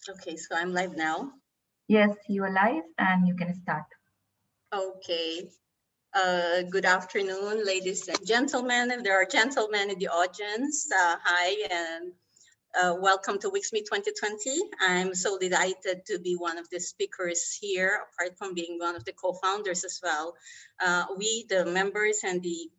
Okay, so I'm live now. Yes, you are live and you can start. Okay. Good afternoon, ladies and gentlemen. If there are gentlemen in the audience, hi and welcome to WiCSME 2020. I'm so delighted to be one of the speakers here, apart from being one of the co-founders as well. We, the members and the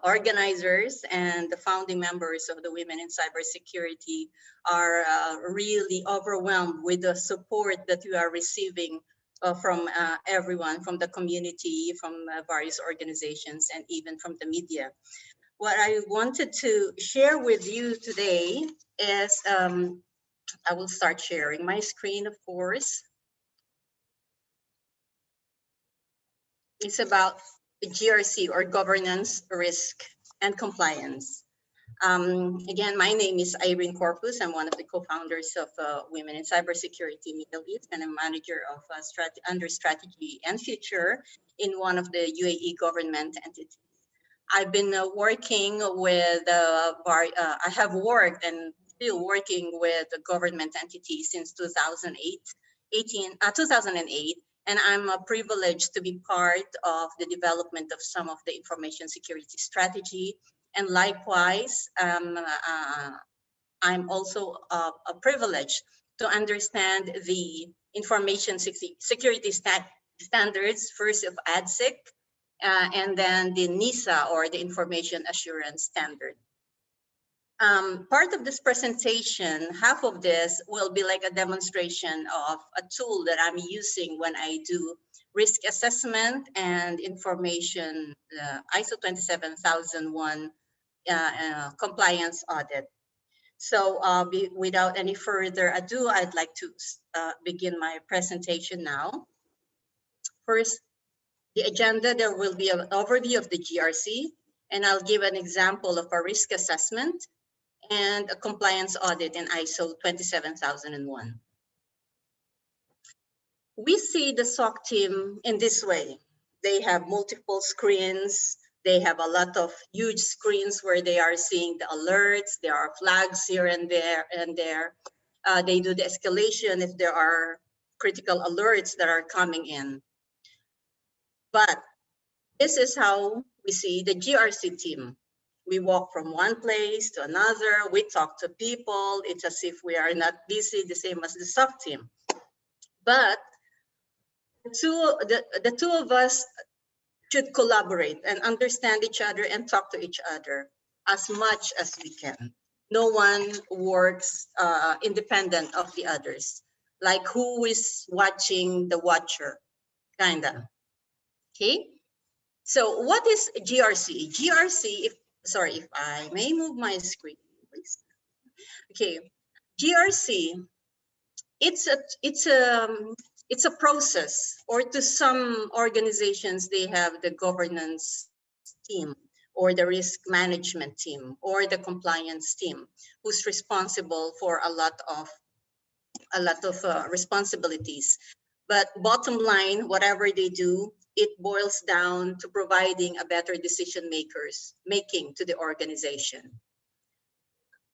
organizers and the founding members of the Women in Cybersecurity are really overwhelmed with the support that we are receiving from everyone, from the community, from various organizations, and even from the media. What I wanted to share with you today is, I will start sharing my screen, of course. It's about GRC, or Governance, Risk, and Compliance. Again, my name is Irene Corpuz. I'm one of the co-founders of Women in Cybersecurity MiddleEast, and I'm manager of under strategy and future in one of the UAE government entities. I've been working with, I have worked and still working with the government entities since 2008, and I'm privileged to be part of the development of some of the information security strategy. And likewise, I'm also privileged to understand the information security standards, first of ADSIC, and then the NISA, or the Information Assurance Standard. Part of this presentation, half of this will be like a demonstration of a tool that I'm using when I do risk assessment and information, ISO 27001 compliance audit. So without any further ado, I'd like to begin my presentation now. First, the agenda, there will be an overview of the GRC, and I'll give an example of a risk assessment and a compliance audit in ISO 27001. We see the SOC team in this way. They have multiple screens. They have a lot of huge screens where they are seeing the alerts. There are flags here and there. They do the escalation if there are critical alerts that are coming in. But this is how we see the GRC team. We walk from one place to another. We talk to people. It's as if we are not busy, the same as the SOC team. But the two of us should collaborate and understand each other and talk to each other as much as we can. No one works independent of the others. Like who is watching the watcher, kinda. Okay. So what is GRC? GRC, if I may move my screen, please. Okay, GRC, it's a process, or to some organizations, they have the governance team, or the risk management team, or the compliance team, who's responsible for a lot of responsibilities. But bottom line, whatever they do, it boils down to providing a better decision making to the organization.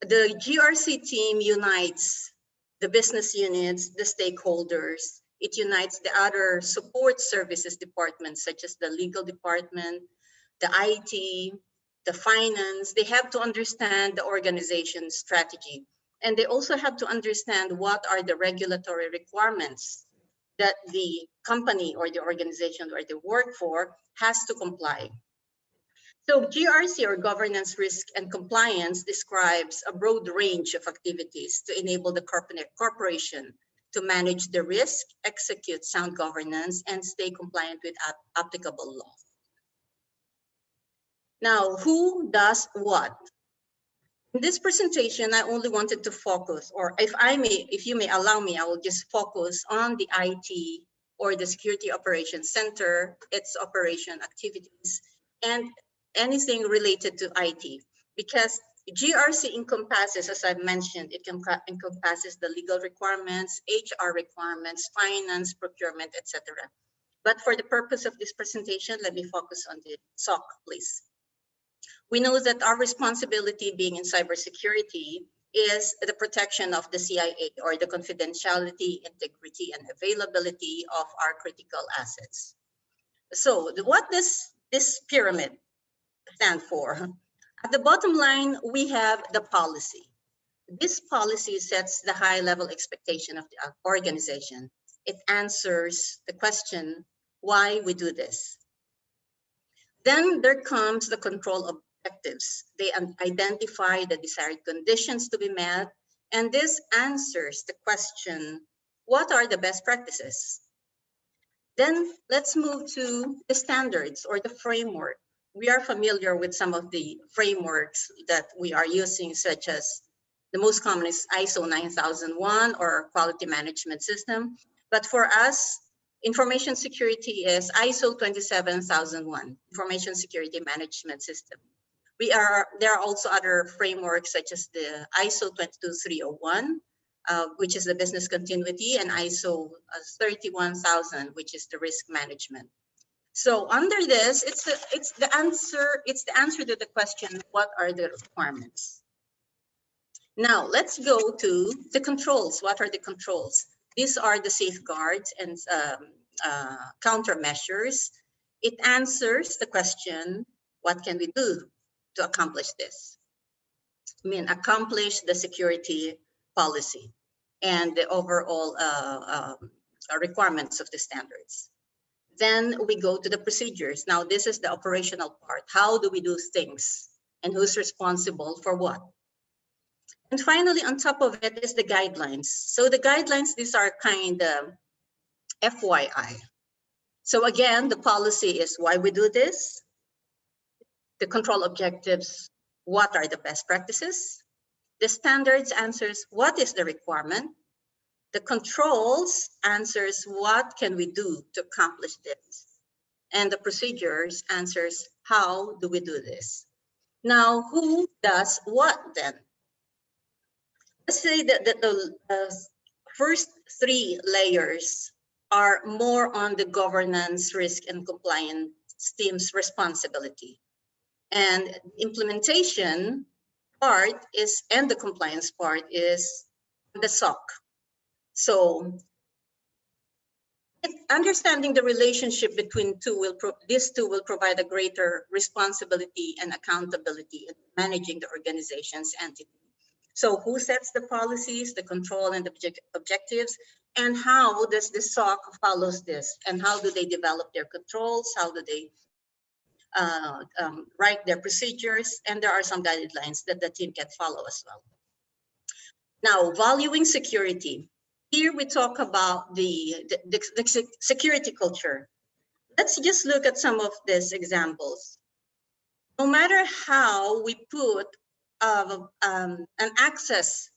The GRC team unites the business units, the stakeholders. It unites the other support services departments, such as the legal department, the IT, the finance. They have to understand the organization's strategy. And they also have to understand what are the regulatory requirements that the company or the organization where they work for has to comply. So GRC, or Governance, Risk, and Compliance, describes a broad range of activities to enable the corporation to manage the risk, execute sound governance, and stay compliant with applicable law. Now, who does what? In this presentation, I only wanted to focus, or if you may allow me, I will just focus on the IT, or the Security Operations Center, its operation activities, and anything related to IT. Because GRC encompasses, as I've mentioned, it encompasses the legal requirements, HR requirements, finance, procurement, etc. But for the purpose of this presentation, let me focus on the SOC, please. We know that our responsibility being in cybersecurity, is the protection of the CIA, or the confidentiality, integrity, and availability of our critical assets. So what does this pyramid stand for? At the bottom line, we have the policy. This policy sets the high-level expectation of the organization. It answers the question, why we do this. Then there comes the control objectives. They identify the desired conditions to be met, and this answers the question, what are the best practices? Then let's move to the standards or the framework. We are familiar with some of the frameworks that we are using, such as the most common is ISO 9001 or quality management system. But for us, information security is ISO 27001, information security management system. There are also other frameworks such as the ISO 22301, which is the business continuity, and ISO 31000, which is the risk management. So under this, it's the answer to the question, what are the requirements? Now let's go to the controls. What are the controls? These are the safeguards and countermeasures. It answers the question, what can we do to accomplish this? I mean, accomplish the security policy and the overall requirements of the standards. Then we go to the procedures. Now, this is the operational part. How do we do things? And who's responsible for what? And finally, on top of it is the guidelines. So the guidelines, these are kind of FYI. So again, the policy is why we do this. The control objectives, what are the best practices? The standards answers, what is the requirement? The controls answers, what can we do to accomplish this? And the procedures answers, how do we do this? Now, who does what then? Let's say that the first three layers are more on the governance, risk, and compliance team's responsibility. And implementation part is, and the compliance part is the SOC. So understanding the relationship between these two will provide a greater responsibility and accountability in managing the organization's entity. So who sets the policies, the control and the objectives, and how does the SOC follows this? And how do they develop their controls? How do they write their procedures? And there are some guidelines that the team can follow as well. Now, valuing security. Here we talk about the security culture. Let's just look at some of these examples. No matter how we put an access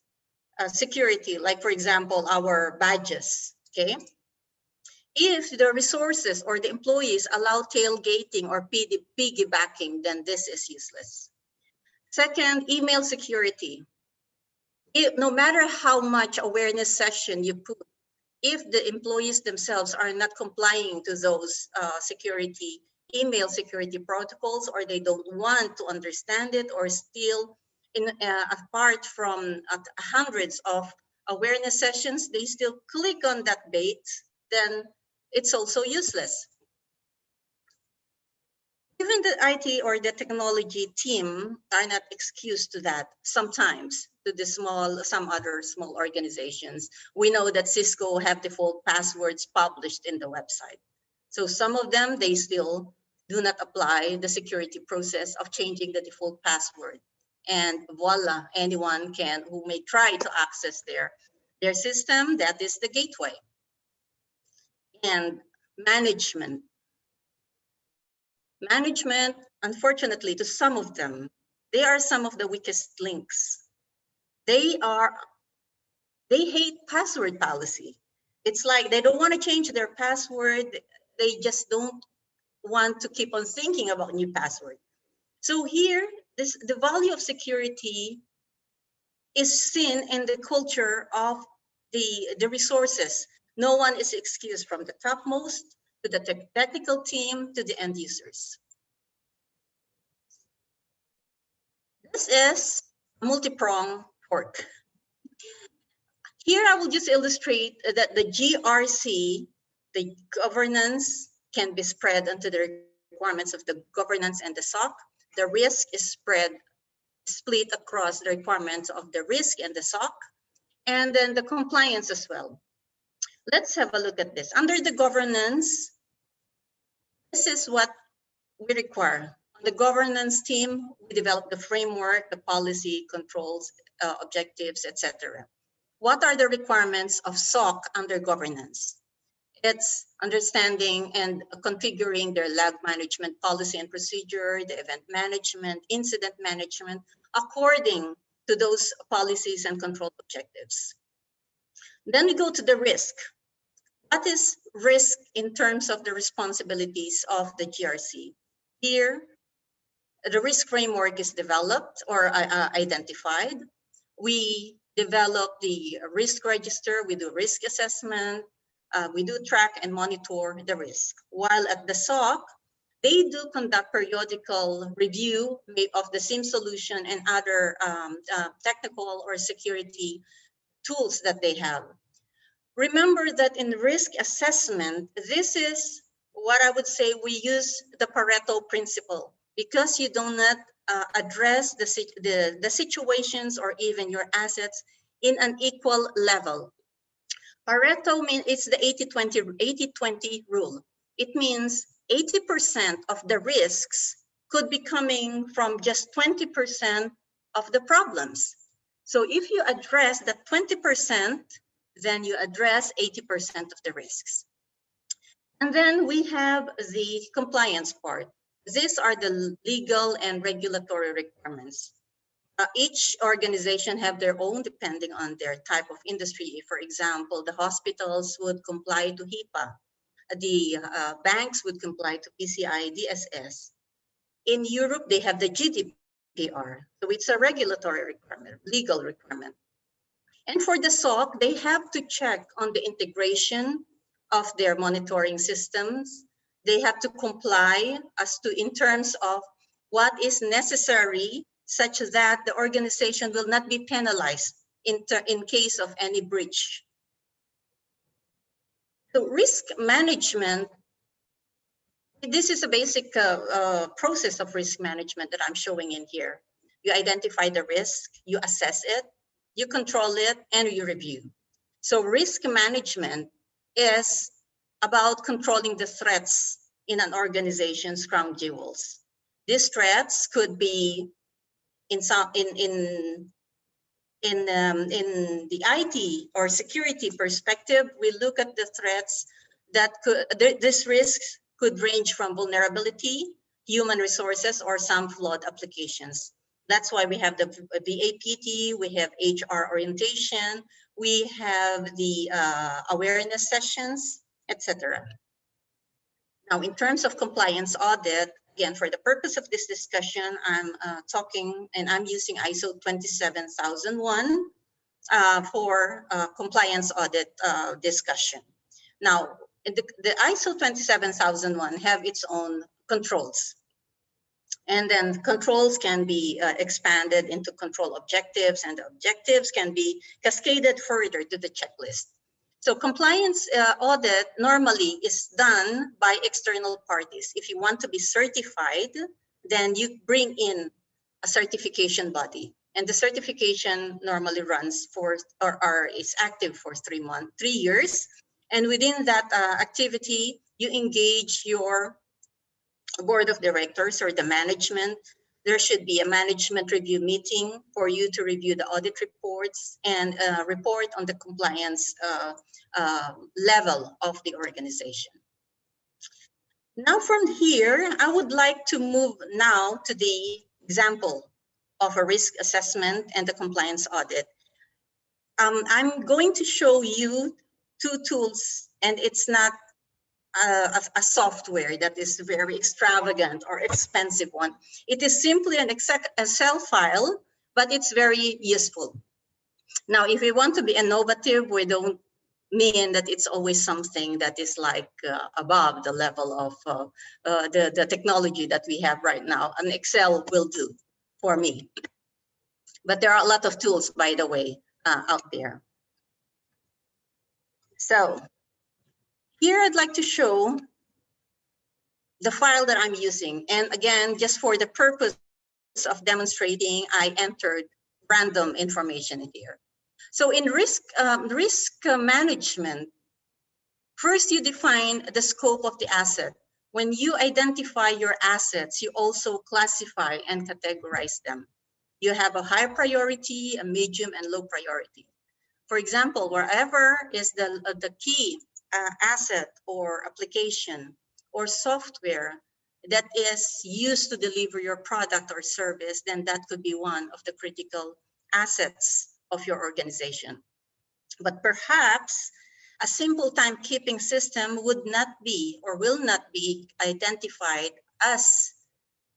security, like for example, our badges, okay? If the resources or the employees allow tailgating or piggybacking, then this is useless. Second, email security. No matter how much awareness session you put, if the employees themselves are not complying to those email security protocols, or they don't want to understand it, or still apart from hundreds of awareness sessions, they still click on that bait, then it's also useless. Even the IT or the technology team are not excused to that sometimes, to the some other small organizations. We know that Cisco have default passwords published in the website. So some of them, they still do not apply the security process of changing the default password. And voila, anyone who may try to access their system, that is the gateway. And management. Management, unfortunately, to some of them, they are some of the weakest links. They hate password policy. It's like they don't want to change their password. They just don't want to keep on thinking about new password. So here, the value of security is seen in the culture of the resources. No one is excused, from the topmost to the technical team to the end users. This is a multi-pronged pork. Here I will just illustrate that the GRC, the governance, can be spread onto the requirements of the governance and the SOC. The risk is split across the requirements of the risk and the SOC, and then the compliance as well. Let's have a look at this. Under the governance, this is what we require. On the governance team, we develop the framework, the policy, controls, objectives, etc. What are the requirements of SOC under governance? It's understanding and configuring their log management policy and procedure, the event management, incident management, according to those policies and control objectives. Then we go to the risk. What is risk in terms of the responsibilities of the GRC? Here, the risk framework is developed or identified. We develop the risk register, we do risk assessment, we do track and monitor the risk. While at the SOC, they do conduct periodical review of the SIM solution and other technical or security tools that they have. Remember that in risk assessment, this is what I would say we use the Pareto principle, because you do not address the situations or even your assets in an equal level. Pareto means it's the 80-20 rule. It means 80% of the risks could be coming from just 20% of the problems. So if you address that 20%, then you address 80% of the risks. And then we have the compliance part. These are the legal and regulatory requirements. Each organization have their own depending on their type of industry. For example, the hospitals would comply to HIPAA. The banks would comply to PCI DSS. In Europe, they have the GDPR. So it's a regulatory requirement, legal requirement. And for the SOC, they have to check on the integration of their monitoring systems. They have to comply as to in terms of what is necessary such that the organization will not be penalized in case of any breach. So risk management, this is a basic process of risk management that I'm showing in here. You identify the risk, you assess it, you control it, and you review. So risk management is about controlling the threats in an organization's crown jewels. These threats could be in the IT or security perspective. We look at the threats that this risks could range from vulnerability, human resources, or some flawed applications. That's why we have the APT, we have HR orientation, we have the awareness sessions, etc. Now, in terms of compliance audit, again, for the purpose of this discussion, I'm talking and I'm using ISO 27001 for compliance audit discussion. Now, the ISO 27001 have its own controls. And then controls can be expanded into control objectives, and the objectives can be cascaded further to the checklist. So compliance audit normally is done by external parties. If you want to be certified, then you bring in a certification body. And the certification normally runs for or is active for 3 years. And within that activity, you engage your board of directors or the management. There should be a management review meeting for you to review the audit reports and report on the compliance level of the organization. Now from here, I would like to move now to the example of a risk assessment and the compliance audit. I'm going to show you 2 tools, and it's not a software that is very extravagant or expensive one. It is simply an Excel file, but it's very useful. Now, if we want to be innovative, we don't mean that it's always something that is like above the level of the technology that we have right now. An Excel will do for me. But there are a lot of tools, by the way, out there. So here I'd like to show the file that I'm using. And again, just for the purpose of demonstrating, I entered random information here. So in risk management, first you define the scope of the asset. When you identify your assets, you also classify and categorize them. You have a high priority, a medium, and low priority. For example, wherever is the key asset or application or software that is used to deliver your product or service, then that could be one of the critical assets of your organization. But perhaps a simple timekeeping system would not be or will not be identified as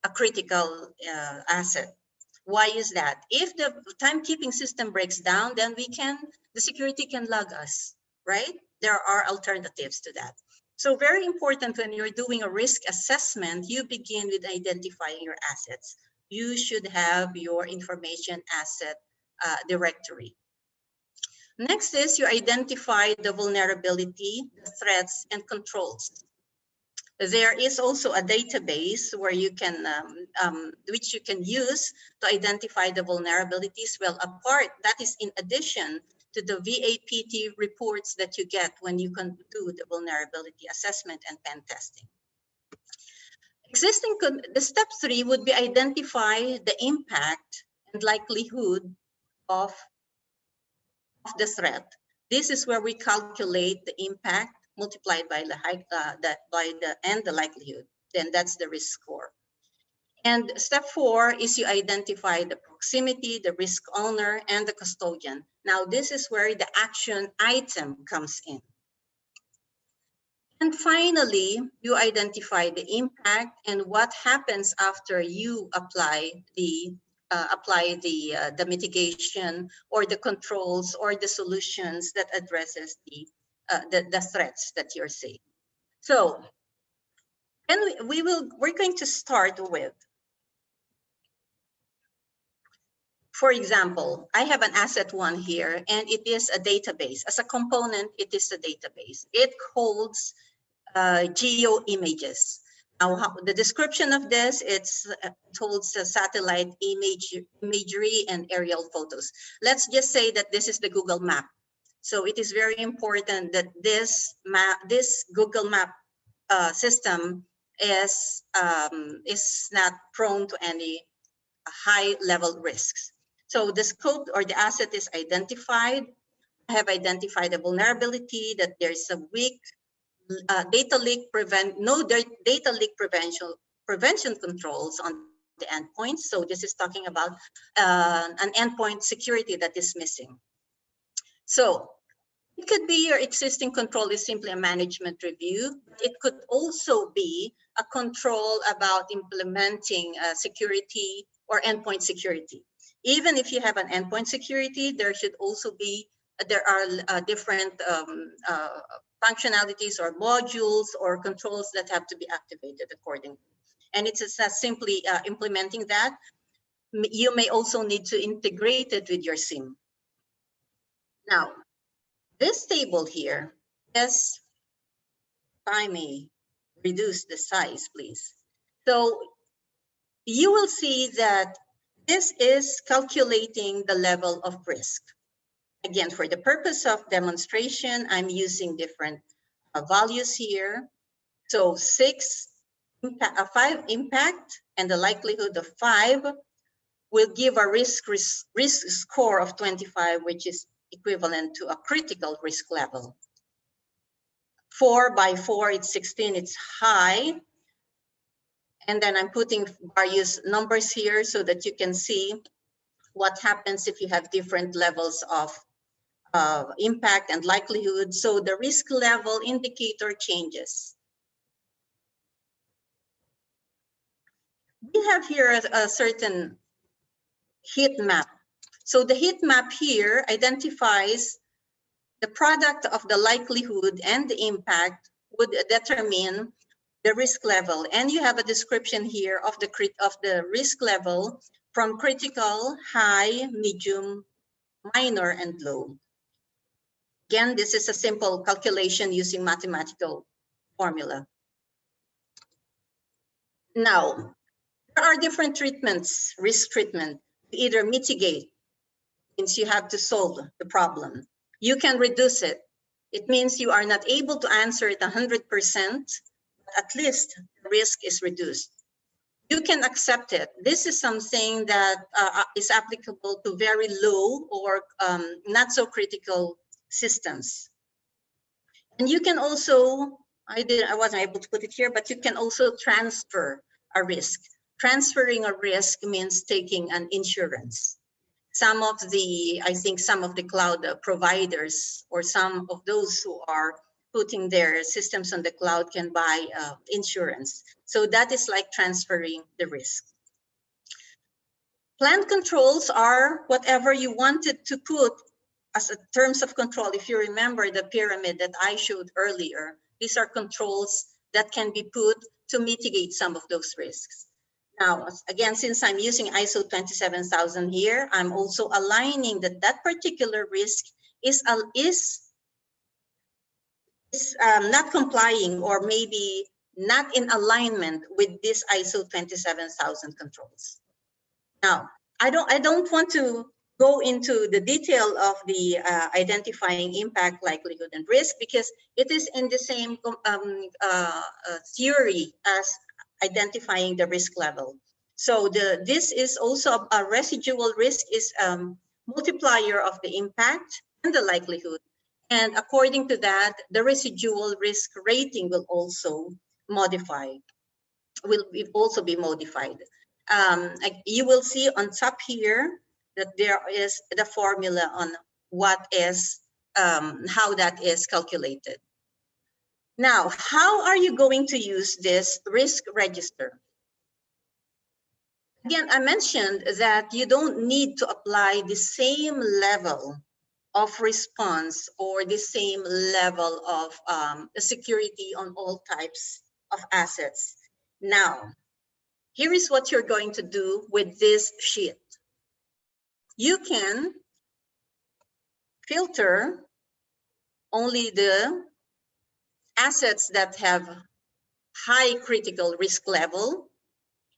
a critical asset. Why is that? If the timekeeping system breaks down, then the security can log us, right? There are alternatives to that. So very important when you're doing a risk assessment, you begin with identifying your assets. You should have your information asset directory. Next is you identify the vulnerability, the threats, and controls. There is also a database where you can, which you can use to identify the vulnerabilities. Well, that is in addition to the VAPT reports that you get when you can do the vulnerability assessment and pen testing. The step 3 would be identify the impact and likelihood of the threat. This is where we calculate the impact multiplied by the likelihood. Then that's the risk score. And step 4 is you identify the proximity, the risk owner, and the custodian. Now this is where the action item comes in. And finally, you identify the impact and what happens after you apply the mitigation or the controls or the solutions that addresses the threats that you're seeing. So, and we're going to start with, for example, I have an asset 1 here, and it is a database. As a component, it is a database. It holds geo images. Now, the description of this, it holds satellite imagery and aerial photos. Let's just say that this is the Google map. So it is very important that this Google map system is not prone to any high level risks. So the scope or the asset is identified. I have identified the vulnerability, that there's a weak data leak prevention controls on the endpoints. So this is talking about an endpoint security that is missing. So it could be your existing control is simply a management review. It could also be a control about implementing security or endpoint security. Even if you have an endpoint security, there are different functionalities or modules or controls that have to be activated accordingly. And it's simply implementing that. You may also need to integrate it with your SIM. Now, this table here is, if I may reduce the size, please. So you will see that this is calculating the level of risk. Again, for the purpose of demonstration, I'm using different values here. So 5 impact and the likelihood of 5 will give a risk score of 25, which is equivalent to a critical risk level. 4 by 4, it's 16, it's high. And then I'm putting various numbers here so that you can see what happens if you have different levels of impact and likelihood. So the risk level indicator changes. We have here a certain heat map. So the heat map here identifies the product of the likelihood and the impact would determine the risk level. And you have a description here of the risk level from critical, high, medium, minor, and low. Again, this is a simple calculation using mathematical formula. Now, there are different treatments, risk treatment. Either mitigate, means you have to solve the problem. You can reduce it. It means you are not able to answer it 100%, but at least the risk is reduced. You can accept it. This is something that is applicable to very low or not so critical systems. And you can also, I wasn't able to put it here, but you can also transfer a risk. Transferring a risk means taking an insurance. Some of the, I think some of the cloud providers or some of those who are putting their systems on the cloud can buy insurance. So that is like transferring the risk. Planned controls are whatever you wanted to put as a terms of control. If you remember the pyramid that I showed earlier, these are controls that can be put to mitigate some of those risks. Now, again, since I'm using ISO 27000 here, I'm also aligning that that particular risk is not complying or maybe not in alignment with this ISO 27000 controls. Now, I don't want to go into the detail of the identifying impact, likelihood, and risk because it is in the same theory as identifying the risk level. So this is also a residual risk is multiplier of the impact and the likelihood. And according to that, the residual risk rating will also also be modified. You will see on top here that there is the formula on what is, how that is calculated. Now, how are you going to use this risk register? Again, I mentioned that you don't need to apply the same level of response or the same level of security on all types of assets. Now, here is what you're going to do with this sheet. You can filter only the assets that have high critical risk level,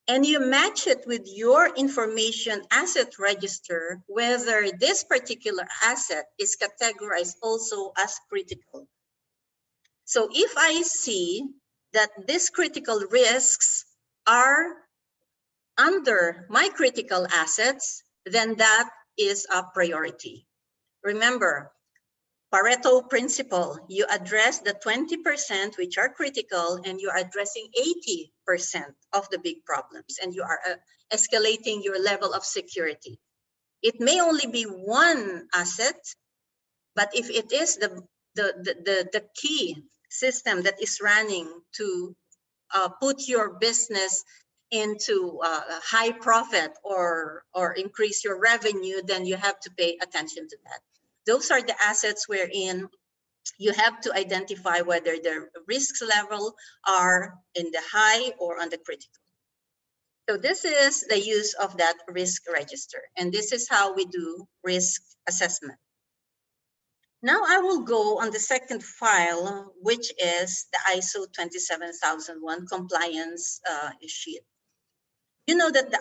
and you match it with your information asset register, whether this particular asset is categorized also as critical. So if I see that these critical risks are under my critical assets, then that is a priority. Remember, Pareto principle, you address the 20% which are critical and you are addressing 80% of the big problems and you are escalating your level of security. It may only be one asset, but if it is the key system that is running to put your business into high profit or increase your revenue, then you have to pay attention to that. Those are the assets wherein you have to identify whether the risks level are in the high or on the critical. So this is the use of that risk register. And this is how we do risk assessment. Now I will go on the second file, which is the ISO 27001 compliance sheet. You know that the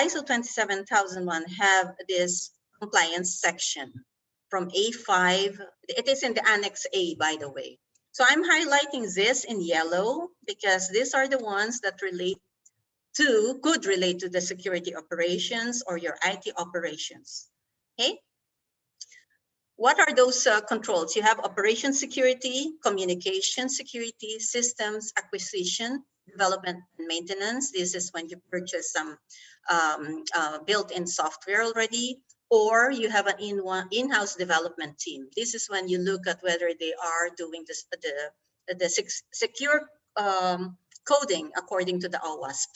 ISO 27001 have this compliance section from A5. It is in the Annex A, by the way. So I'm highlighting this in yellow because these are the ones that could relate to the security operations or your IT operations. Okay. What are those controls? You have operation security, communication security, systems acquisition, development and maintenance. This is when you purchase some built-in software already, or you have an in-house development team. This is when you look at whether they are doing this, the secure coding according to the OWASP.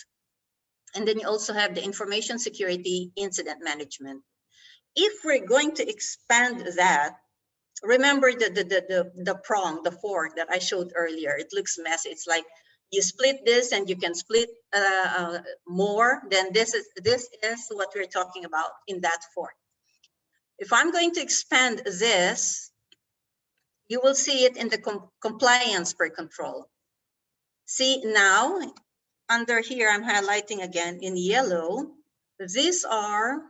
And then you also have the information security incident management. If we're going to expand that, remember the prong, the fork that I showed earlier, it looks messy. It's like you split this and you can split more, then this is what we're talking about in that fork. If I'm going to expand this, you will see it in the compliance per control. See now, under here, I'm highlighting again in yellow, these are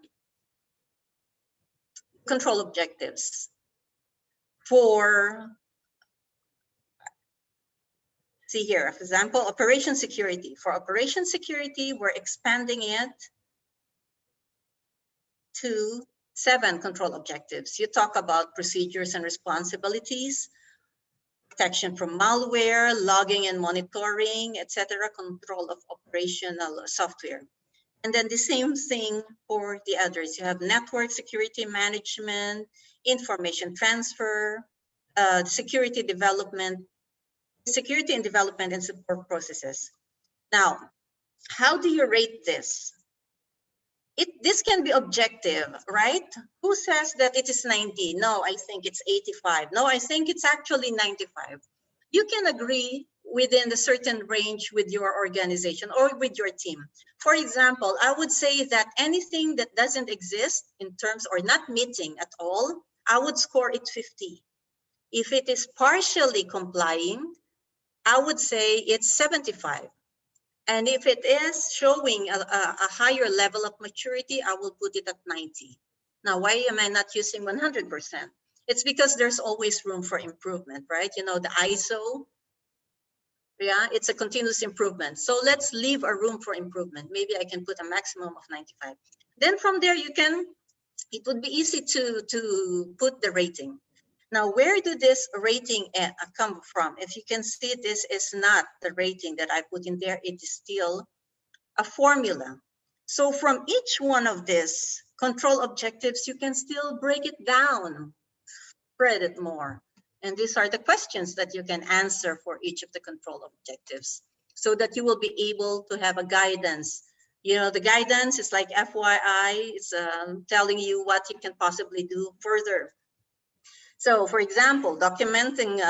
control objectives for, see here, for example, operation security. For operation security, we're expanding it to 7 control objectives. You talk about procedures and responsibilities, protection from malware, logging and monitoring, etc., control of operational software. And then the same thing for the others. You have network security management, information transfer, security and development and support processes. Now, how do you rate this? This can be objective, right? Who says that it is 90? No, I think it's 85. No, I think it's actually 95. You can agree within a certain range with your organization or with your team. For example, I would say that anything that doesn't exist in terms or not meeting at all, I would score it 50. If it is partially complying, I would say it's 75. And if it is showing a higher level of maturity, I will put it at 90. Now, why am I not using 100%? It's because there's always room for improvement, right? You know, the ISO, yeah, it's a continuous improvement. So let's leave a room for improvement. Maybe I can put a maximum of 95. Then from there, it would be easy to put the rating. Now, where do this rating come from? If you can see, this is not the rating that I put in there. It is still a formula. So from each one of these control objectives, you can still break it down, spread it more. And these are the questions that you can answer for each of the control objectives so that you will be able to have a guidance. You know, the guidance is like FYI, it's telling you what you can possibly do further. So, for example, documenting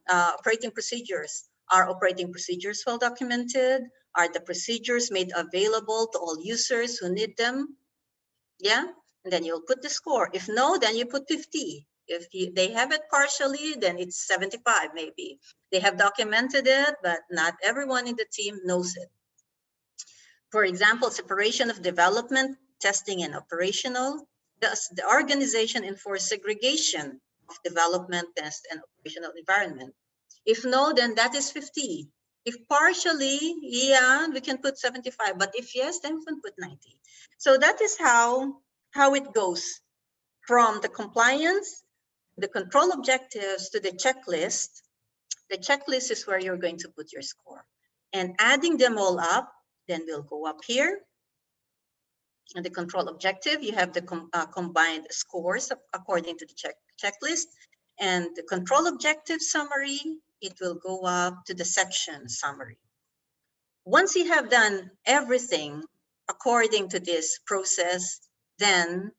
operating procedures. Are operating procedures well documented? Are the procedures made available to all users who need them? Yeah, and then you'll put the score. If no, then you put 50. If they have it partially, then it's 75 maybe. They have documented it, but not everyone in the team knows it. For example, separation of development, testing, and operational. Does the organization enforce segregation of development, test, and operational environment? If no, then that is 50. If partially, yeah, we can put 75. But if yes, then we can put 90. So that is how it goes from the compliance, the control objectives to the checklist. The checklist is where you're going to put your score. And adding them all up, then we'll go up here. And the control objective, you have the combined scores according to the checklist. And the control objective summary, it will go up to the section summary. Once you have done everything according to this process, then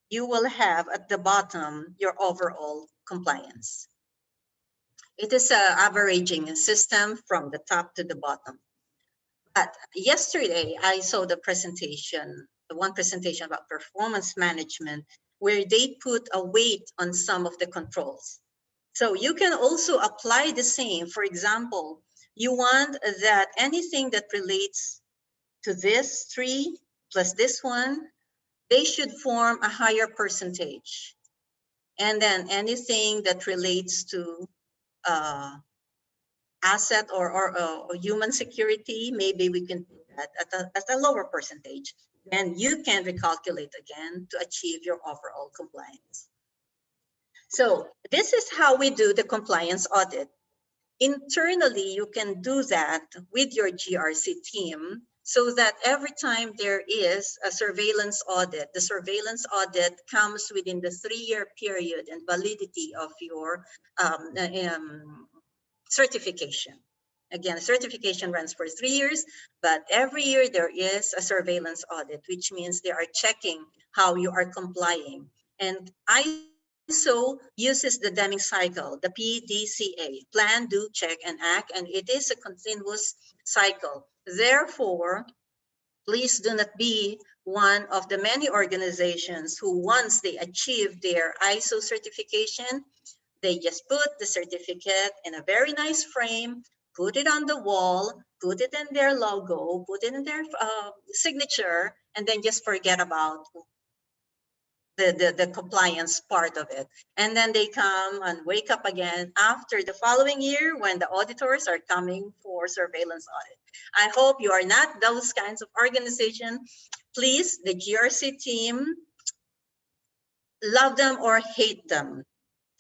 you will have at the bottom your overall compliance. It is an averaging system from the top to the bottom. But yesterday, I saw the presentation, the one presentation about performance management, where they put a weight on some of the controls. So you can also apply the same. For example, you want that anything that relates to this 3 plus this one, they should form a higher percentage. And then anything that relates to asset or human security, maybe we can put that at a lower percentage. Then you can recalculate again to achieve your overall compliance. So this is how we do the compliance audit. Internally, you can do that with your GRC team so that every time there is a surveillance audit, the surveillance audit comes within the 3-year period and validity of your certification. Again, certification runs for 3 years, but every year there is a surveillance audit, which means they are checking how you are complying. And ISO uses the Deming cycle, the PDCA, plan, do, check, and act, and it is a continuous cycle. Therefore, please do not be one of the many organizations who, once they achieve their ISO certification, they just put the certificate in a very nice frame, put it on the wall, put it in their logo, put it in their signature, and then just forget about the compliance part of it. And then they come and wake up again after the following year when the auditors are coming for surveillance audit. I hope you are not those kinds of organization. Please, the GRC team, love them or hate them.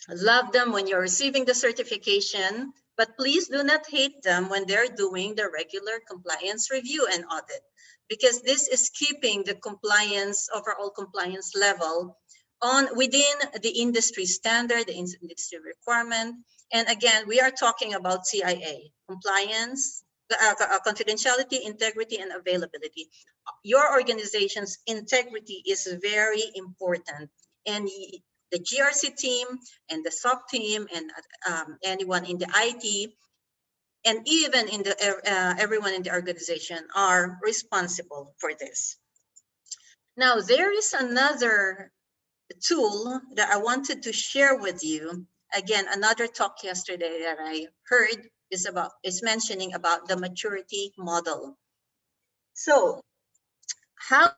Love them when you're receiving the certification, but please do not hate them when they're doing the regular compliance review and audit, because this is keeping the compliance, overall compliance level on within the industry standard, the industry requirement. And again, we are talking about CIA, compliance, confidentiality, integrity, and availability. Your organization's integrity is very important. And the GRC team and the SOC team and anyone in the IT and even in the everyone in the organization are responsible for this. Now, there is another tool that I wanted to share with you. Again, another talk yesterday that I heard is mentioning about the maturity model. So how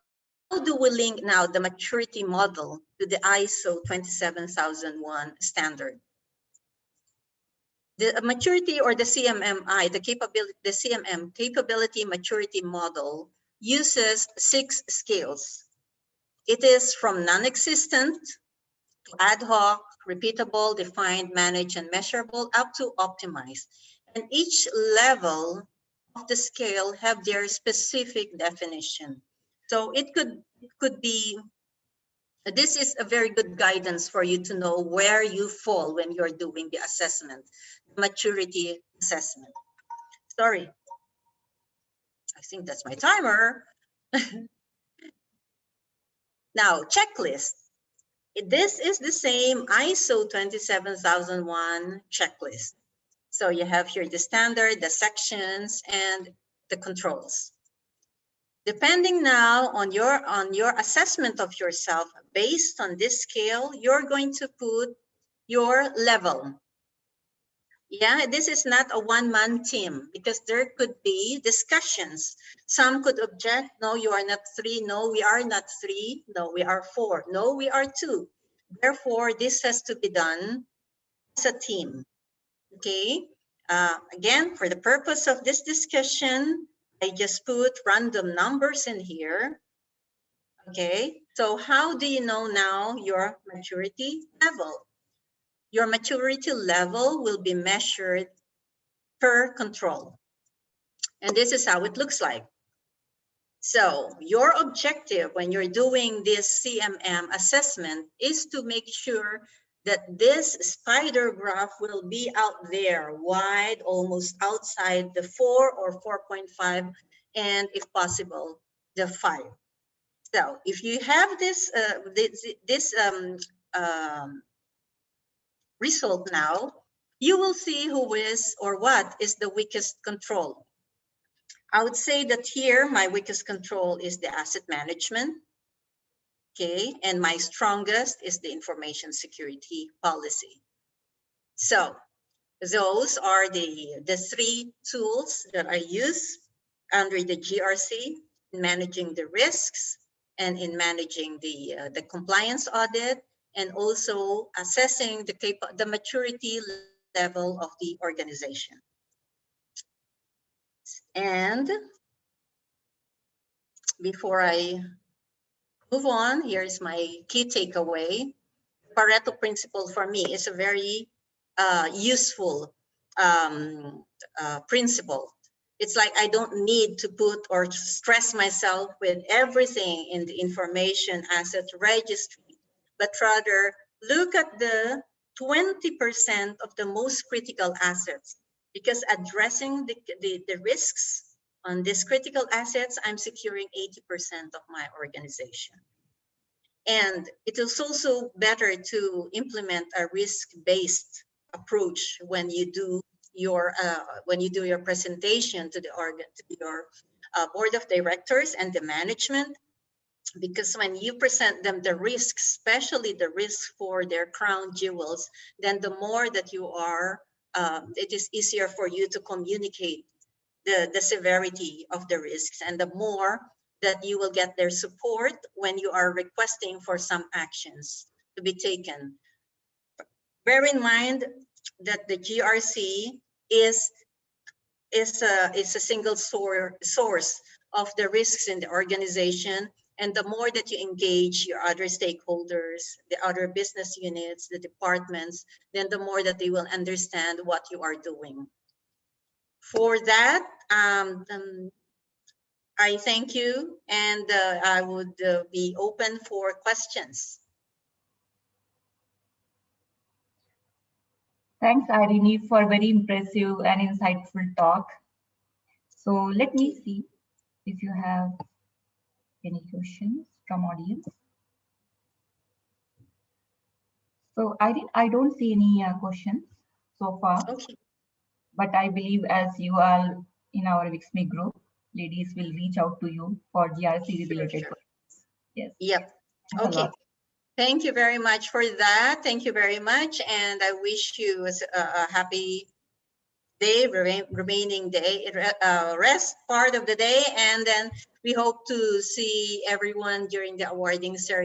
do we link now the maturity model to the ISO 27001 standard? The maturity, or the CMMI, the CMM capability maturity model uses 6 scales. It is from non-existent to ad hoc, repeatable, defined, managed, and measurable, up to optimized. And each level of the scale have their specific definition. So it could be, this is a very good guidance for you to know where you fall when you're doing the assessment, maturity assessment. Sorry, I think that's my timer. Now, checklist. This is the same ISO 27001 checklist. So you have here the standard, the sections, and the controls. Depending now on your assessment of yourself, based on this scale, you're going to put your level. Yeah, this is not a one-man team, because there could be discussions. Some could object, no, you are not 3. No, we are not 3. No, we are 4. No, we are 2. Therefore, this has to be done as a team. Okay. Again, for the purpose of this discussion, I just put random numbers in here. Okay. So how do you know now your maturity level? Your maturity level will be measured per control. And this is how it looks like. So your objective when you're doing this CMM assessment is to make sure that this spider graph will be out there wide, almost outside the 4 or 4.5, and if possible, the 5. So if you have this, result now, you will see who is or what is the weakest control. I would say that here, my weakest control is the asset management. Okay, and my strongest is the information security policy. So those are the 3 tools that I use under the GRC in managing the risks and in managing the compliance audit, and also assessing the maturity level of the organization. And before I move on, here's my key takeaway. Pareto principle for me is a very useful principle. It's like I don't need to put or stress myself with everything in the information asset registry, but rather look at the 20% of the most critical assets, because addressing the risks on these critical assets, I'm securing 80% of my organization. And it is also better to implement a risk-based approach when you do your presentation to the board of directors and the management, because when you present them the risks, especially the risk for their crown jewels, then the more that you are, it is easier for you to communicate the severity of the risks, and the more that you will get their support when you are requesting for some actions to be taken. Bear in mind that the GRC is a single source of the risks in the organization. And the more that you engage your other stakeholders, the other business units, the departments, then the more that they will understand what you are doing. For that, I thank you, and I would be open for questions. Thanks, Irene, for very impressive and insightful talk. So let me see if you have any questions from audience. So I don't see any questions so far. Okay. But I believe as you are in our WiCSME group, ladies will reach out to you for GRC related questions. Yes. Yep. Thanks Okay. Thank you very much for that. Thank you very much. And I wish you a happy day, remaining day, rest part of the day. And then we hope to see everyone during the awarding ceremony.